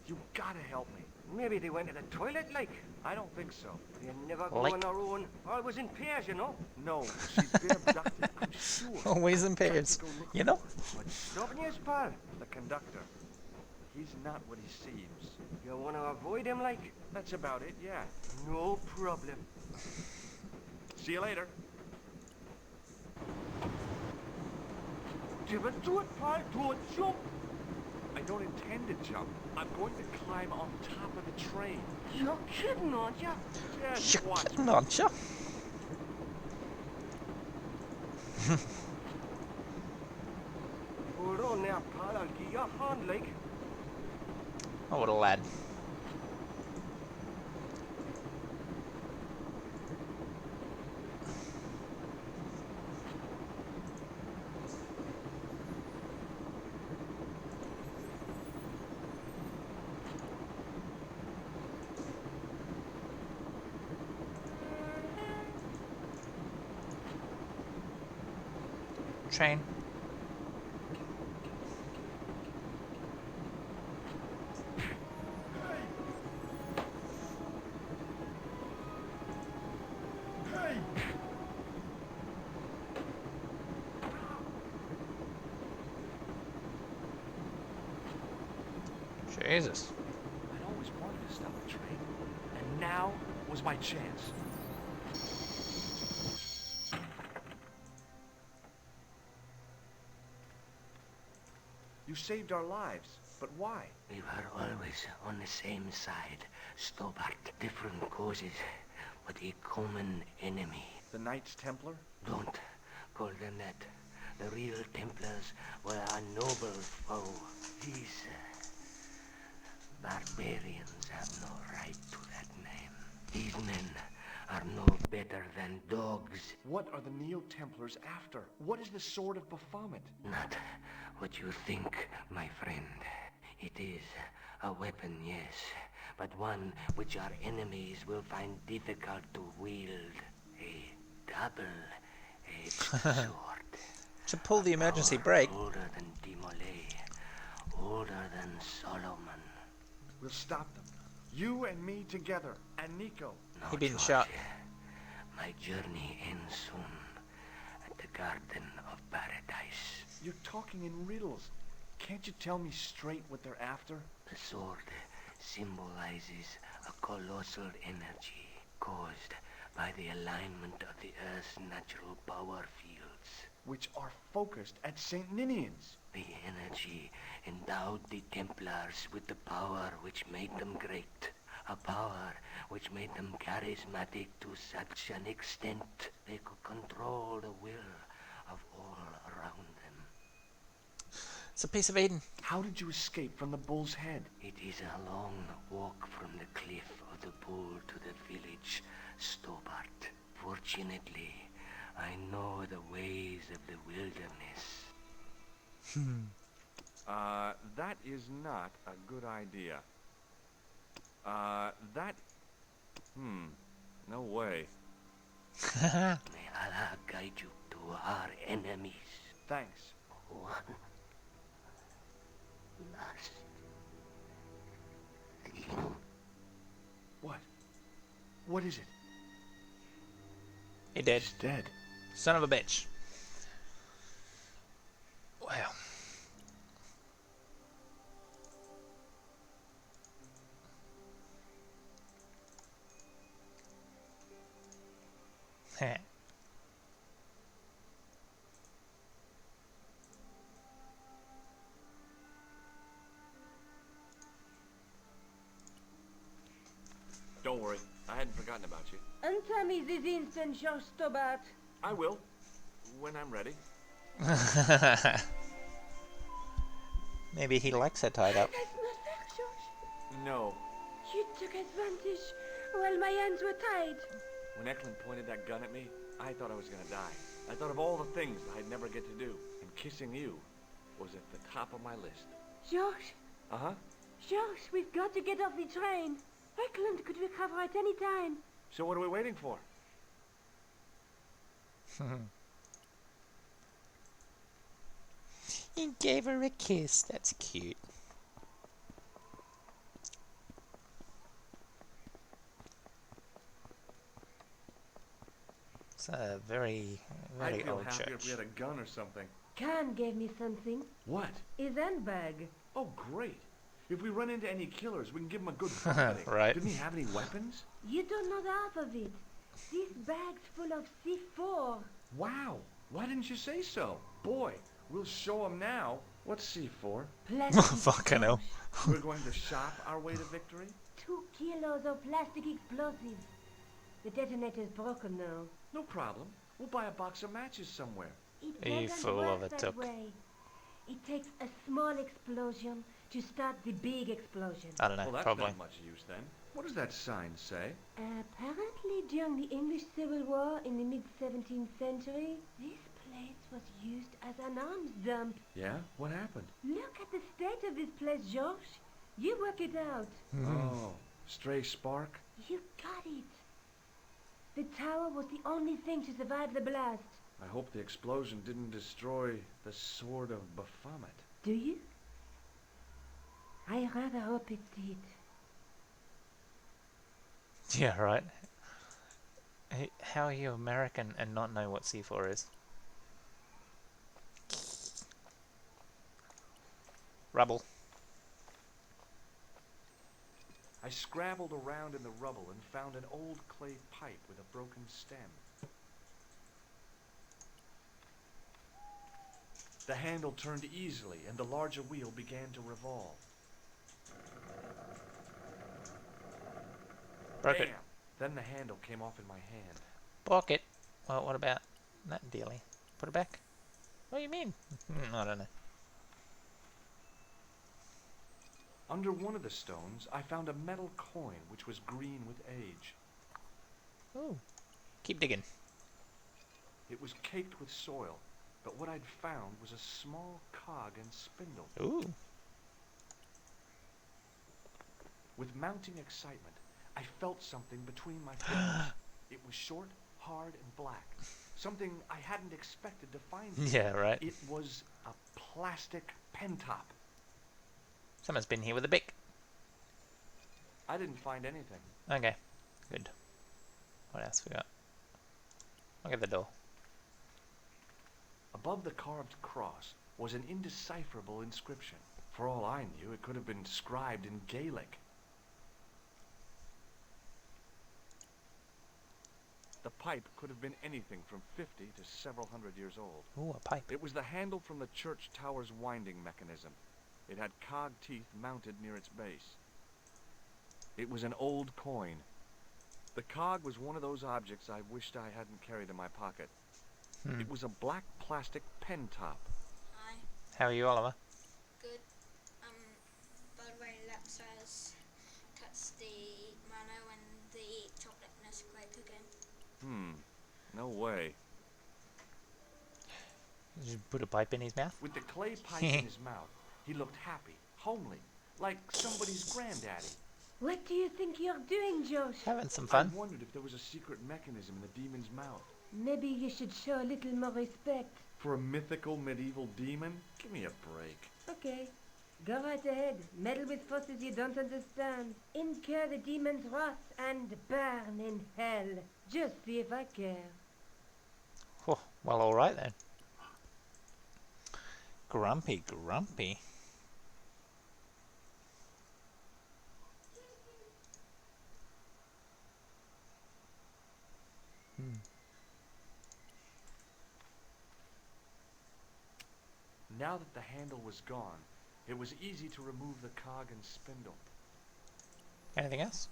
Speaker 6: You gotta help me.
Speaker 7: Maybe they went to the toilet, like.
Speaker 6: I don't think so.
Speaker 7: They never go
Speaker 1: Like-
Speaker 7: on their own. Always in pairs, you know.
Speaker 6: No, she's been abducted, I'm sure.
Speaker 1: Always in pairs. You know?
Speaker 6: What's
Speaker 7: Stopping you, pal.
Speaker 6: the conductor? He's not what he seems.
Speaker 7: You want to avoid him, like?
Speaker 6: That's about it, yeah.
Speaker 7: No problem.
Speaker 6: See you later.
Speaker 7: Give it to it, pal. Don't jump.
Speaker 6: I don't intend to jump. I'm going to climb on top of the train.
Speaker 7: You're kidding, aren't you?
Speaker 6: Just
Speaker 1: You're
Speaker 6: watch.
Speaker 1: kidding, aren't you?
Speaker 7: Hold on there, pal. I'll give you a hand, like.
Speaker 1: Oh, what a lad. train. Jesus.
Speaker 6: I'd always wanted to stop a train, and now was my chance. You saved our lives, but why?
Speaker 7: We were always on the same side. Stobart, different causes, but a common enemy.
Speaker 6: The Knights Templar?
Speaker 7: Don't call them that. The real Templars were our noble foe. These barbarians have no right to that name. These men are no better than dogs.
Speaker 6: What are the Neo-Templars after? What is the Sword of Baphomet?
Speaker 7: Not what you think, my friend. It is a weapon, yes, but one which our enemies will find difficult to wield. A double-edged sword.
Speaker 1: To pull the emergency
Speaker 7: Power
Speaker 1: brake.
Speaker 7: Older than Demolay, older than Solomon.
Speaker 6: We'll stop them. You and me together, and Nico.
Speaker 7: No,
Speaker 1: He been
Speaker 7: George.
Speaker 1: shot.
Speaker 7: My journey ends soon at the Garden of Paradise.
Speaker 6: You're talking in riddles. Can't you tell me straight what they're after?
Speaker 7: The sword symbolizes a colossal energy caused by the alignment of the Earth's natural power fields.
Speaker 6: Which are focused at St. Ninian's.
Speaker 7: The energy endowed the Templars with the power which made them great. A power which made them charismatic to such an extent they could control the will of all around them.
Speaker 1: It's a piece of Eden.
Speaker 6: How did you escape from the Bull's Head?
Speaker 7: It is a long walk from the cliff of the Bull to the village Stobart. Fortunately, I know the ways of the wilderness.
Speaker 6: That is not a good idea. No way.
Speaker 7: May Allah guide you to our enemies.
Speaker 6: Thanks.
Speaker 7: One last thing.
Speaker 6: What? What is it?
Speaker 1: He did.
Speaker 6: He's dead.
Speaker 1: Son of a bitch. Wow. Heh.
Speaker 6: Don't worry. I hadn't forgotten about you.
Speaker 9: Answer me this instant, George Stobart.
Speaker 6: I will. When I'm ready.
Speaker 1: Maybe he likes her tied up.
Speaker 9: That's not fair, George.
Speaker 6: No.
Speaker 9: You took advantage while my hands were tied.
Speaker 6: When Eklund pointed that gun at me, I thought I was gonna die. I thought of all the things I'd never get to do. And kissing you was at the top of my list.
Speaker 9: George,
Speaker 6: Uh-huh.
Speaker 9: George, we've got to get off the train. Eklund could recover at any time.
Speaker 6: So what are we waiting for?
Speaker 1: He gave her a kiss. That's cute. It's a very,
Speaker 6: I'd
Speaker 1: very
Speaker 6: feel
Speaker 1: old
Speaker 6: happier if
Speaker 1: church.
Speaker 6: we had a gun or something.
Speaker 9: Khan gave me something.
Speaker 6: What?
Speaker 9: His handbag.
Speaker 6: Oh, great. If we run into any killers, we can give them a good buffeting.
Speaker 1: Right.
Speaker 6: Didn't he have any weapons?
Speaker 9: You don't know the half of it. This bag's full of C4.
Speaker 6: Wow. Why didn't you say so? Boy, we'll show them now. What's C4?
Speaker 9: Plastic
Speaker 1: Fucking hell.
Speaker 6: We're going to shop our way to victory?
Speaker 9: 2 kilos of plastic explosives. The detonator's broken now.
Speaker 6: No problem. We'll buy a box of matches somewhere.
Speaker 9: It
Speaker 1: You
Speaker 9: doesn't
Speaker 1: fool
Speaker 9: work
Speaker 1: of a
Speaker 9: that
Speaker 1: took.
Speaker 9: way. It takes a small explosion to start the big explosion.
Speaker 1: I don't know,
Speaker 6: Well, that's
Speaker 1: probably.
Speaker 6: not much use then. What does that sign say?
Speaker 9: Apparently, during the English Civil War in the mid-17th century, this place was used as an arms dump.
Speaker 6: Yeah? What happened?
Speaker 9: Look at the state of this place, George. You work it out.
Speaker 6: Oh, stray spark?
Speaker 9: You got it. The tower was the only thing to survive the blast.
Speaker 6: I hope the explosion didn't destroy the Sword of Baphomet.
Speaker 9: Do you? I rather hope it did.
Speaker 1: Yeah, right. How are you American and not know what C4 is? Rubble.
Speaker 6: I scrabbled around in the rubble and found an old clay pipe with a broken stem. The handle turned easily and the larger wheel began to revolve.
Speaker 1: Broke
Speaker 6: Bam!
Speaker 1: it.
Speaker 6: Then the handle came off in my hand.
Speaker 1: Broke it. Well, what about that dealie? Put it back. What do you mean? I don't know.
Speaker 6: Under one of the stones, I found a metal coin which was green with age.
Speaker 1: Ooh. Keep digging.
Speaker 6: It was caked with soil, but what I'd found was a small cog and spindle.
Speaker 1: Ooh.
Speaker 6: With mounting excitement, I felt something between my fingers. It was short, hard, and black. Something I hadn't expected to find.
Speaker 1: Yeah, right.
Speaker 6: It was a plastic pen top.
Speaker 1: Someone's been here with a bic.
Speaker 6: I didn't find anything.
Speaker 1: Okay. Good. What else we got? Look at the door.
Speaker 6: Above the carved cross was an indecipherable inscription. For all I knew, it could have been scribed in Gaelic. The pipe could have been anything from 50 to several hundred years old.
Speaker 1: Ooh, a pipe.
Speaker 6: It was the handle from the church tower's winding mechanism. It had cog teeth mounted near its base. It was an old coin. The cog was one of those objects I wished I hadn't carried in my pocket. It was a black plastic pen top.
Speaker 10: Hi,
Speaker 1: How are you, Oliver?
Speaker 10: good. By the way, Lex says cuts the mono and the chocolate Nesquik again.
Speaker 6: No way.
Speaker 1: Did you put a pipe in his mouth?
Speaker 6: With the clay pipe in his mouth, he looked happy, homely, like somebody's granddaddy.
Speaker 9: What do you think you're doing, Josh?
Speaker 1: Having some fun.
Speaker 6: I wondered if there was a secret mechanism in the demon's mouth.
Speaker 9: Maybe you should show a little more respect.
Speaker 6: For a mythical medieval demon? Give me a break.
Speaker 9: Okay. Go right ahead. Meddle with forces you don't understand. Incur the demon's wrath and burn in hell. Just see if I care.
Speaker 1: Oh, well, alright then. Grumpy, grumpy.
Speaker 6: Now that the handle was gone, it was easy to remove the cog and spindle.
Speaker 1: Anything else?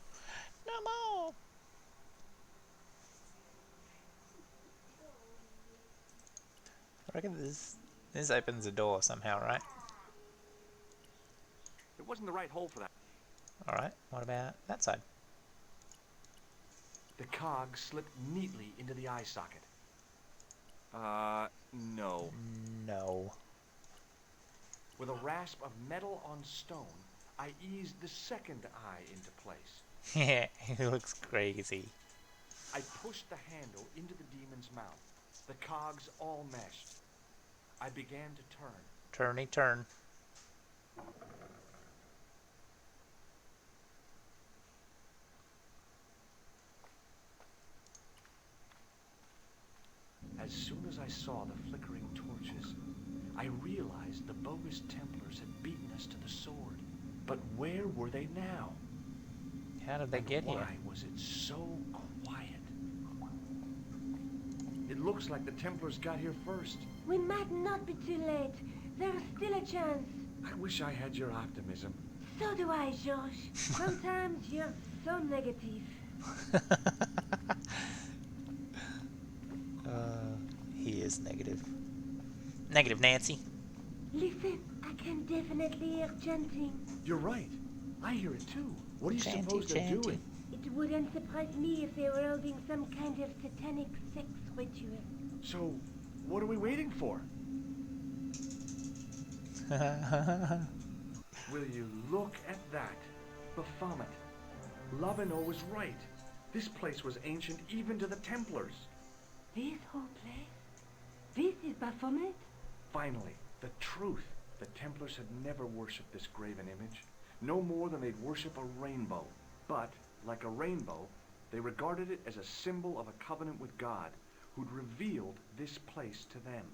Speaker 1: No more! I reckon this opens the door somehow, right?
Speaker 6: It wasn't the right hole for that.
Speaker 1: Alright, what about that side?
Speaker 6: The cog slipped neatly into the eye socket. No.
Speaker 1: No.
Speaker 6: With a rasp of metal on stone, I eased the second eye into place.
Speaker 1: Yeah, he looks crazy.
Speaker 6: I pushed the handle into the demon's mouth. The cogs all meshed. I began to turn.
Speaker 1: Turny turn.
Speaker 6: As soon as I saw the flickering torches, I realized the bogus Templars had beaten us to the sword. But where were they now?
Speaker 1: How did they get
Speaker 6: Why
Speaker 1: here?
Speaker 6: was it so quiet? It looks like the Templars got here first.
Speaker 9: We might not be too late. There's still a chance.
Speaker 6: I wish I had your optimism.
Speaker 9: So do I, Josh. Sometimes you're so negative.
Speaker 1: He is negative. Negative Nancy.
Speaker 9: Listen, I can definitely hear chanting.
Speaker 6: You're right. I hear it too. What do you
Speaker 1: Chanty,
Speaker 6: suppose they're
Speaker 1: chanty.
Speaker 6: doing?
Speaker 9: It wouldn't surprise me if they were holding some kind of satanic sex ritual.
Speaker 6: So, what are we waiting for? Will you look at that? Baphomet. Lavino was right. This place was ancient even to the Templars.
Speaker 9: This whole place? This is Baphomet?
Speaker 6: Finally, the truth. The Templars had never worshipped this graven image, no more than they'd worship a rainbow. But, like a rainbow, they regarded it as a symbol of a covenant with God, who'd revealed this place to them.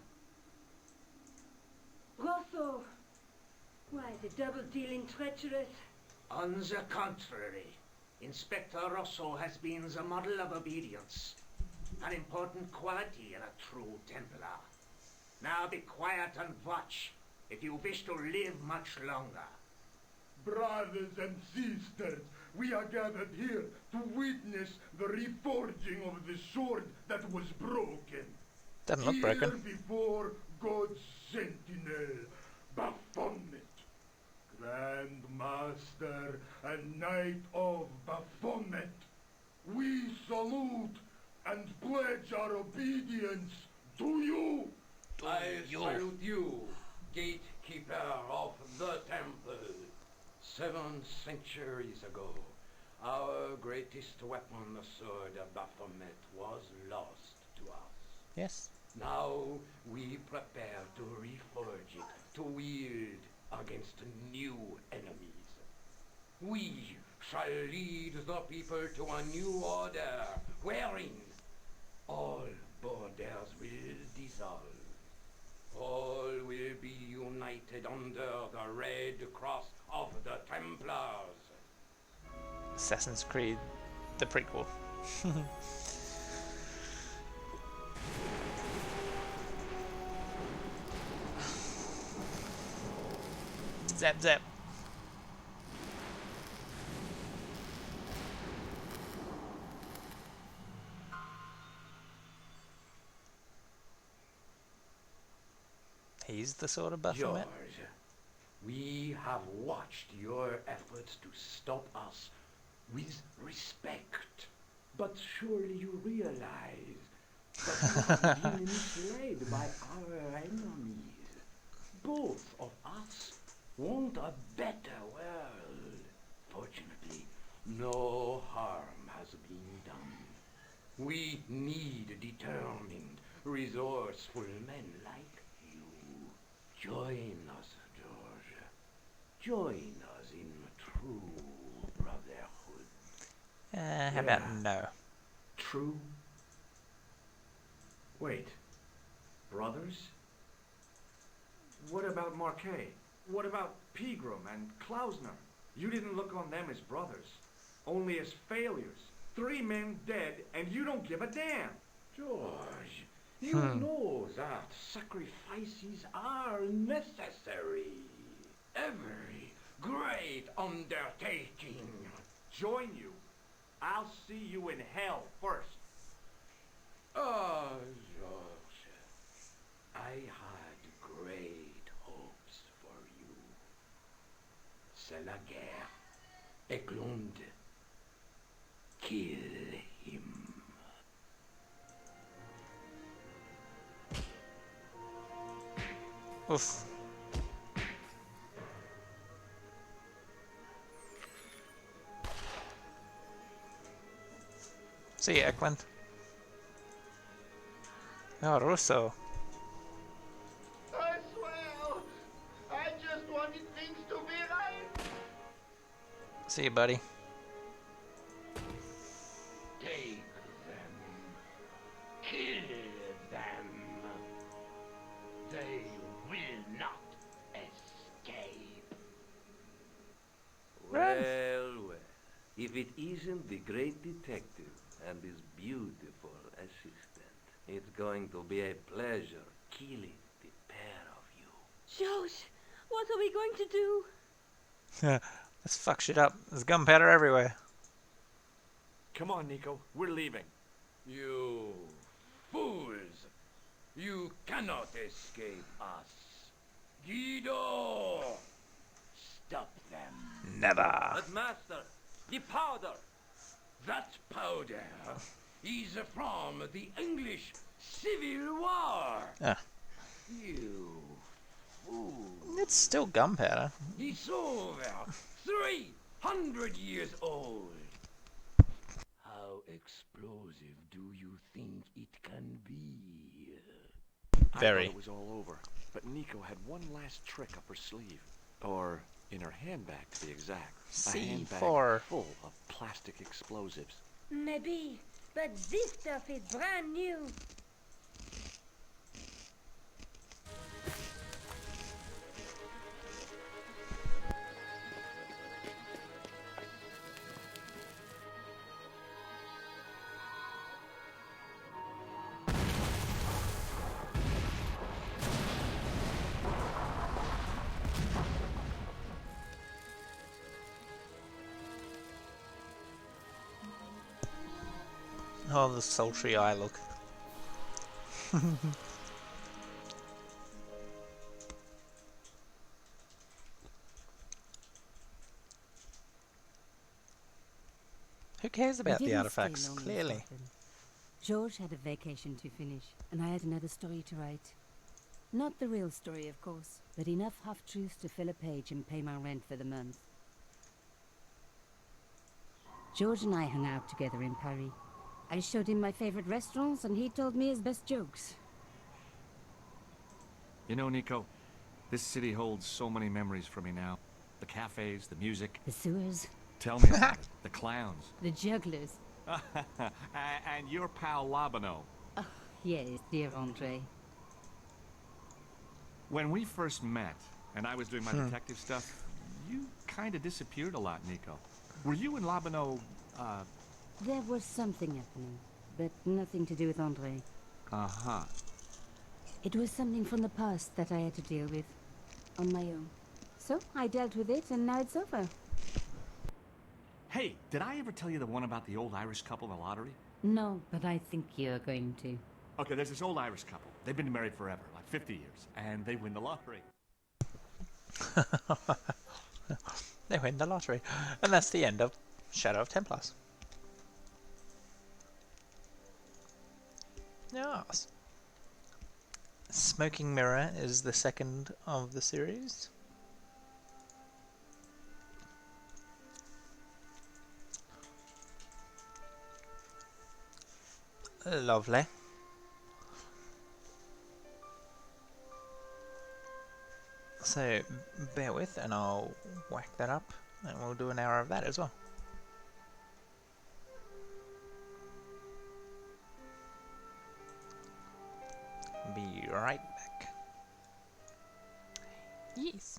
Speaker 9: Rosso! Why, the double-dealing treacherous?
Speaker 7: On the contrary, Inspector Rosso has been the model of obedience, an important quality in a true Templar. Now be quiet and watch, if you wish to live much longer.
Speaker 3: Brothers and sisters, we are gathered here to witness the reforging of the sword that was broken.
Speaker 1: Doesn't look
Speaker 3: Here
Speaker 1: broken.
Speaker 3: before God's sentinel, Baphomet, Grand Master and Knight of Baphomet, we salute and pledge our obedience to you.
Speaker 11: I salute you, gatekeeper of the temple. 7 centuries ago, our greatest weapon, the sword of Baphomet, was lost to us.
Speaker 1: Yes.
Speaker 11: Now we prepare to reforge it, to wield against new enemies. We shall lead the people to a new order, wherein all borders will dissolve. All will be united under the red cross of the Templars.
Speaker 1: Assassin's Creed, the prequel. Zap zap. He's the sword of Baphomet.
Speaker 11: George, we have watched your efforts to stop us with respect. But surely you realize that you have been misled by our enemies. Both of us want a better world. Fortunately, no harm has been done. We need determined, resourceful men like you. Join us, George. Join us in true brotherhood.
Speaker 1: How about no?
Speaker 6: True? Wait. Brothers? What about Marquet? What about Pegram and Klausner? You didn't look on them as brothers, only as failures. 3 men dead, and you don't give a damn.
Speaker 11: George, you know that sacrifices are necessary. Every great undertaking.
Speaker 6: Join you. I'll see you in hell first.
Speaker 11: Ah, George, I had great hopes for you. C'est la guerre. Eklund, kill him.
Speaker 1: Oof. See you, Eklund. Oh, Russo.
Speaker 8: I swear, I just wanted things to be right.
Speaker 1: See you, buddy.
Speaker 11: Take them. Kill them. They will not escape.
Speaker 12: Well, well. If it isn't the great detective and his beautiful assistant, it's going to be a pleasure killing the pair of you.
Speaker 9: Josh, what are we going to do?
Speaker 1: Let's fuck shit up. There's gunpowder everywhere.
Speaker 6: Come on, Nico. We're leaving.
Speaker 11: You fools! You cannot escape us. Guido! Stop them.
Speaker 1: Never.
Speaker 11: But master, the powder! That powder is from the English Civil War.
Speaker 1: Ah.
Speaker 11: You fool.
Speaker 1: It's still gunpowder.
Speaker 11: It's over 300 years old. How explosive do you think it can be?
Speaker 6: I
Speaker 1: Very.
Speaker 6: thought it was all over, but Nico had one last trick up her sleeve. Or in her handbag, to be exact. A handbag
Speaker 1: C4.
Speaker 6: full of plastic explosives.
Speaker 9: Maybe, but this stuff is brand new.
Speaker 1: Oh, the sultry eye look. Who cares
Speaker 13: We
Speaker 1: about the
Speaker 13: didn't
Speaker 1: artifacts?
Speaker 13: stay long in
Speaker 1: Clearly.
Speaker 13: Scotland. George had a vacation to finish, and I had another story to write. Not the real story, of course, but enough half-truths to fill a page and pay my rent for the month. George and I hung out together in Paris. I showed him my favorite restaurants, and he told me his best jokes.
Speaker 6: You know, Nico, this city holds so many memories for me now. The cafes, the music.
Speaker 13: The sewers.
Speaker 6: Tell me about it. The clowns.
Speaker 13: The jugglers.
Speaker 6: And your pal Labano.
Speaker 13: Oh, yes, dear Andre.
Speaker 6: When we first met, and I was doing my detective stuff, you kind of disappeared a lot, Nico. Were you and Labano,
Speaker 13: There was something happening, but nothing to do with Andre.
Speaker 6: Uh-huh.
Speaker 13: It was something from the past that I had to deal with, on my own. So, I dealt with it, and now it's over.
Speaker 6: Hey, did I ever tell you the one about the old Irish couple in the lottery?
Speaker 13: No, but I think you're going to.
Speaker 6: Okay, there's this old Irish couple. They've been married forever, like 50 years, and they win the lottery.
Speaker 1: They win the lottery. And that's the end of Shadow of Templars. Yes. Smoking Mirror is the second of the series. Lovely. So bear with and I'll whack that up and we'll do an hour of that as well. Be right back. Yes.